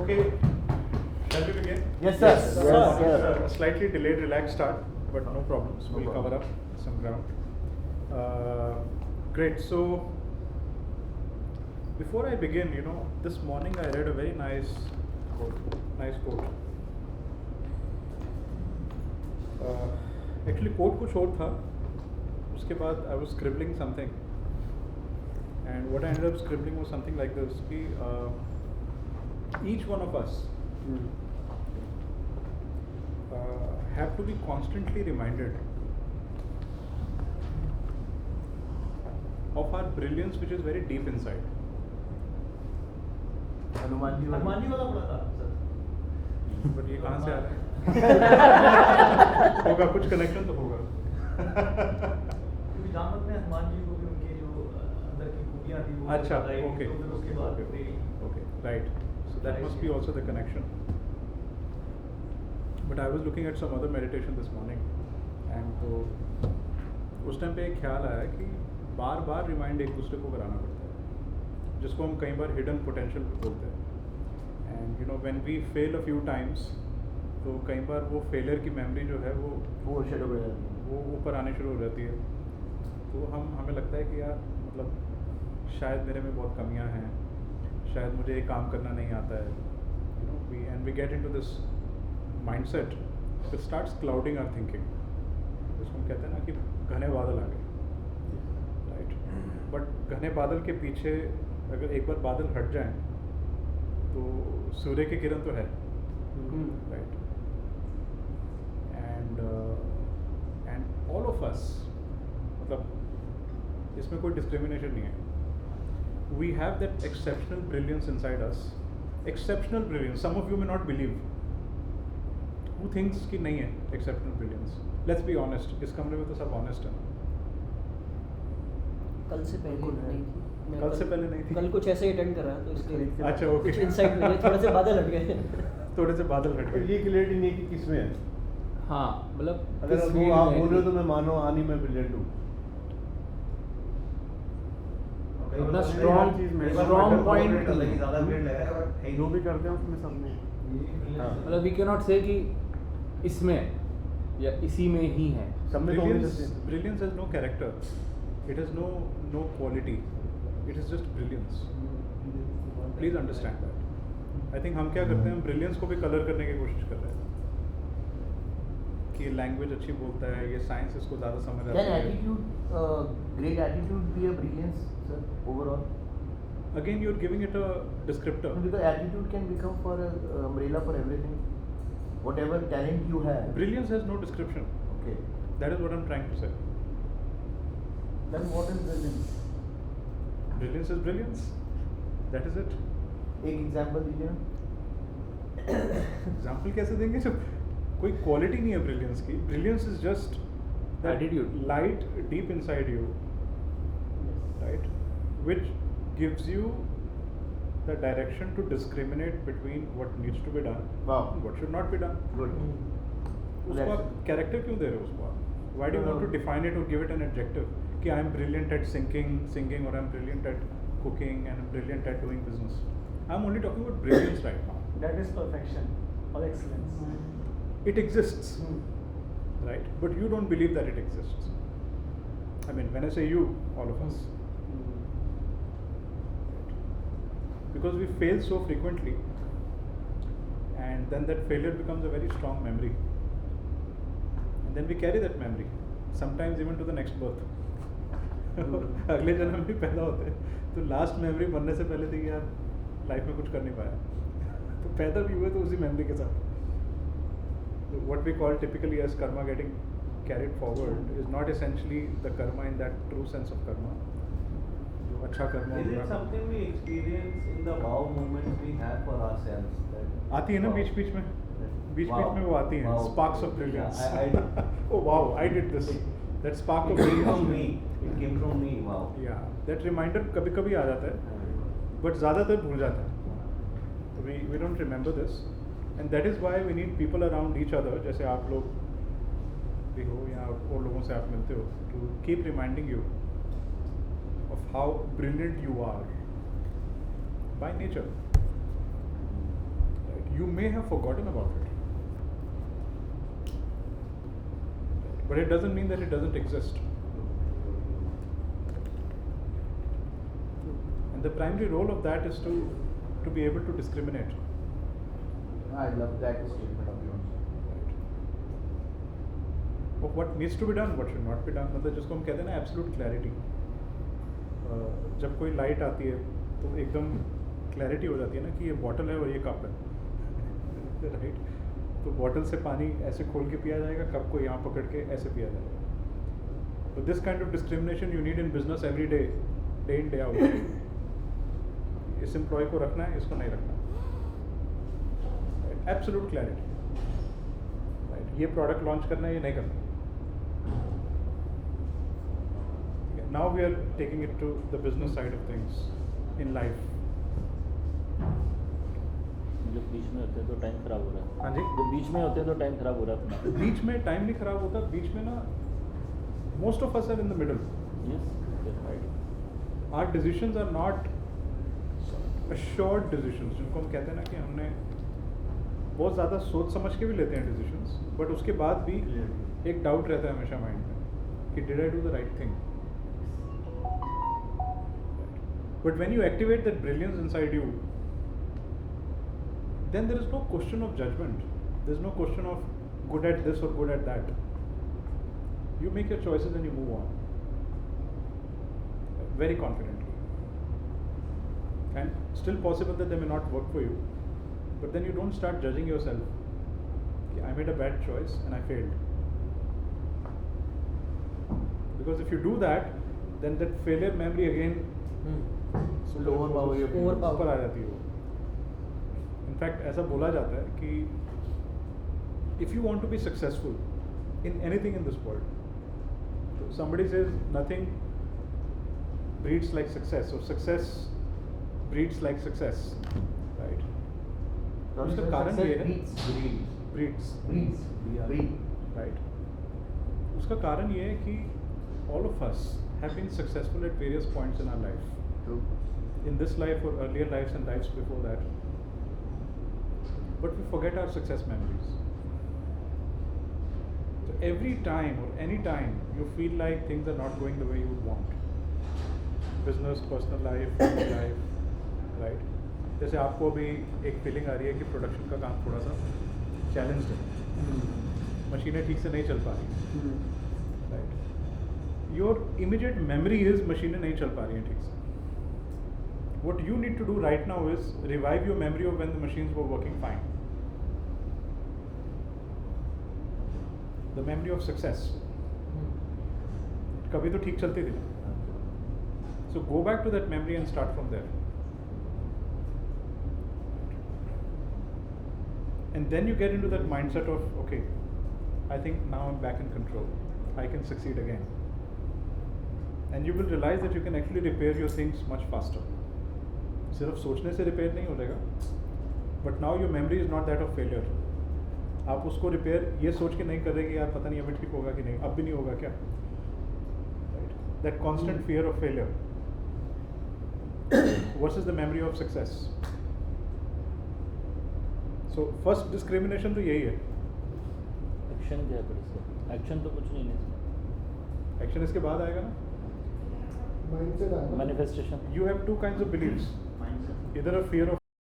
Okay, shall we begin? Yes, sir. Yes, sir. A slightly delayed, relaxed start, but no problems. We'll cover up some ground. Great. So, before I begin, this morning I read a very nice quote. Actually, quote कुछ और था. उसके बाद I was scribbling something, and what I ended up scribbling was something like this: कि each one of us have to be constantly reminded of our brilliance, which is very deep inside. Hanuman ji वाला पढ़ा था sir. But ये कहाँ से आ रहा है? होगा, कुछ कनेक्शन तो होगा. क्योंकि रामत में हनुमान जी को भी उनके जो अंदर की खूबियाँ थी वो अच्छा, बताई थी, okay. तो फिर उसके बाद Okay, right. So that must be also the connection. But I was looking at some other meditation this morning, and तो उस टाइम पे एक ख्याल आया कि बार बार रिमाइंड एक दूसरे को कराना पड़ता है, जिसको हम कई बार हिडन पोटेंशियल बोलते हैं. And when we fail a few times, तो कई बार वो फेलियर की मेमोरी जो है वो शेडो हो जाती है, वो ऊपर आने शुरू हो जाती है. तो हमें लगता है कि यार मतलब शायद मेरे में बहुत कमियां हैं, शायद मुझे ये काम करना नहीं आता है. We get into this mindset, it starts clouding our thinking, जिसको हम कहते हैं ना कि घने बादल आ गए, राइट. बट घने बादल के पीछे अगर एक बार बादल हट जाएं तो सूर्य की किरण तो है, right. And all of us, मतलब इसमें कोई डिस्क्रिमिनेशन नहीं है. We have that exceptional brilliance inside us. Exceptional brilliance, some of you may not believe. Who thinks कि नहीं है exceptional brilliance? Let's be honest. इस कमरे में तो सब ऑनेस्ट है. कल से पहले नहीं थी. कल से पहले नहीं थी. कल कुछ ऐसे अटेंड कर रहा था, तो इसलिए अच्छा, ओके. कुछ इंसाइट मिले, थोड़े से बादल हट गए. थोड़े से बादल हट तो गए. ये क्लियरिटी नहीं कि किसमें है. हाँ, मतलब अगर किस वो फील्ड आप में बोल रहे हो थी? तो मैं मानो आनी मैं ब्रिलियंट हूँ. अपना स्ट्रॉन्ग पॉइंट जो भी करते हैं उसमें सब में. मतलब वी कैन नॉट से कि इसमें या इसी में ही है. सब में तो होने सकते हैं. Brilliance has no character. It has no quality. It is just brilliance. Please understand that. I think हम क्या करते हैं, हम brilliance को भी कलर करने की कोशिश कर रहे हैं कि लैंग्वेज अच्छी बोलता है, ये साइंस इसको ज़्यादा समझ आता Can है. attitude, great attitude be a brilliance, sir, overall? Again, you're giving it a descriptor. Because attitude can become for a umbrella for everything. Whatever talent you have. Brilliance has no description. Okay. That is what I'm trying to say. Then what is brilliance? Brilliance is brilliance. That is it. एक example दीजिए ना. Example कैसे देंगे जब कोई quality नहीं है brilliance की. Brilliance is just Attitude. Light deep inside you, right, which gives you the direction to discriminate between what needs to be done, Wow. What should not be done. Good. उसको आप character क्यों दे रहे हो उसको आप? Why do you want to define it और give it an adjective कि I am brilliant at singing और I am brilliant at cooking and I am brilliant at doing business. I am only talking about brilliance right now. That is perfection or excellence. It exists, right? But you don't believe that it exists. I mean, when I say you, all of us. Because we fail so frequently, and then that failure becomes a very strong memory. And then we carry that memory, sometimes even to the next birth. अगले जन्म में पैदा होते हैं तो last memory मरने से पहले थी कि यार लाइफ में कुछ कर नहीं पाया, तो पैदा भी हुए तो उसी मेमोरी के साथ. What we call typically as karma getting carried forward is not essentially the karma in that true sense of karma. जो अच्छा कर्म Is it होगा something we experience in the wow moments we have for ourselves? आती है ना बीच बीच में Wow. वो आती हैं Wow. sparks of brilliance. Yeah, Oh wow, I did this. That spark of It came from brilliance. me. It came from me. Wow. Yeah, that reminder कभी कभी आ जाता है, but ज़्यादातर भूल जाता है. We don't remember this, and that is why we need people around each other, जैसे आप लोग भी हो या और लोगों से आप मिलते हो, to keep reminding you of how brilliant you are by nature. you may have forgotten about it. But it doesn't mean that it doesn't exist. And the primary role of that is to be able to discriminate. I love that statement of yours. Of what needs to be done, what should not be done. मतलब जिसको हम कहते हैं ना absolute clarity. जब कोई light आती है तो एकदम क्लैरिटी हो जाती है ना कि ये बॉटल है और ये कप है. राइट. तो बॉटल से पानी ऐसे खोल के पिया जाएगा, कप को यहाँ पकड़ के ऐसे पिया जाएगा. तो this kind of discrimination you need in business every day in day out. इस एम्प्लॉय को रखना है, इसको नहीं रखना. Absolute clarity. राइट. ये प्रोडक्ट लॉन्च करना है, ये नहीं करना. Now we are taking it to the business side of things in life. जब बीच में होते हैं तो टाइम खराब हो रहा है. हाँ जी. जब बीच में होते हैं तो टाइम खराब हो रहा है अपना. बीच में टाइम नहीं खराब होता. बीच में ना most of us are in the middle. Yes, right. Our decisions are not assured decisions. जिनको हम कहते हैं ना कि हमने बहुत ज़्यादा सोच समझ के भी लेते हैं decisions, but उसके बाद भी एक doubt रहता है हमेशा mind में कि did I do the right thing? But when you activate that brilliance inside you, then there is no question of judgment. There is no question of good at this or good at that. You make your choices and you move on. Very confidently. And still possible that they may not work for you. But then you don't start judging yourself. Okay, I made a bad choice and I failed. Because if you do that, then that failure memory again Overpower your feelings. ऊपर आ जाती है. In fact ऐसा बोला जाता है कि if you want to be successful in anything in this world, so somebody says nothing breeds like success or success breeds like success, right? उसका कारण ये है breeds, right? उसका कारण ये है कि all of us have been successful at various points in our life. True. In this life or earlier lives and lives before that. But we forget our success memories. So every time or any time you feel like things are not going the way you would want, business, personal life, family life, right? जैसे आपको अभी एक feeling आ रही है कि production का काम थोड़ा सा चैलेंज्ड है, मशीनें ठीक से नहीं चल पा रही, right? Your immediate memory is मशीनें नहीं चल पा रही हैं ठीक से. What you need to do right now is revive your memory of when the machines were working fine. The memory of success. कभी तो ठीक चलती थी. So go back to that memory and start from there. And then you get into that mindset of, okay, I think now I'm back in control. I can succeed again. And you will realize that you can actually repair your things much faster. सिर्फ सोचने से repair नहीं हो जाएगा. But now your memory is not that of failure. आप उसको repair ये सोच के नहीं कर रहे कि यार पता नहीं अभी ठीक होगा कि नहीं, अब भी नहीं होगा क्या, right? That constant fear of failure versus the memory of success. So first discrimination तो यही है. एक्शन क्या है फिर इसका? एक्शन तो कुछ नहीं है. एक्शन इसके बाद आएगा ना. Mindset. Manifestation. You have two kinds of beliefs. Mindset. Either a fear of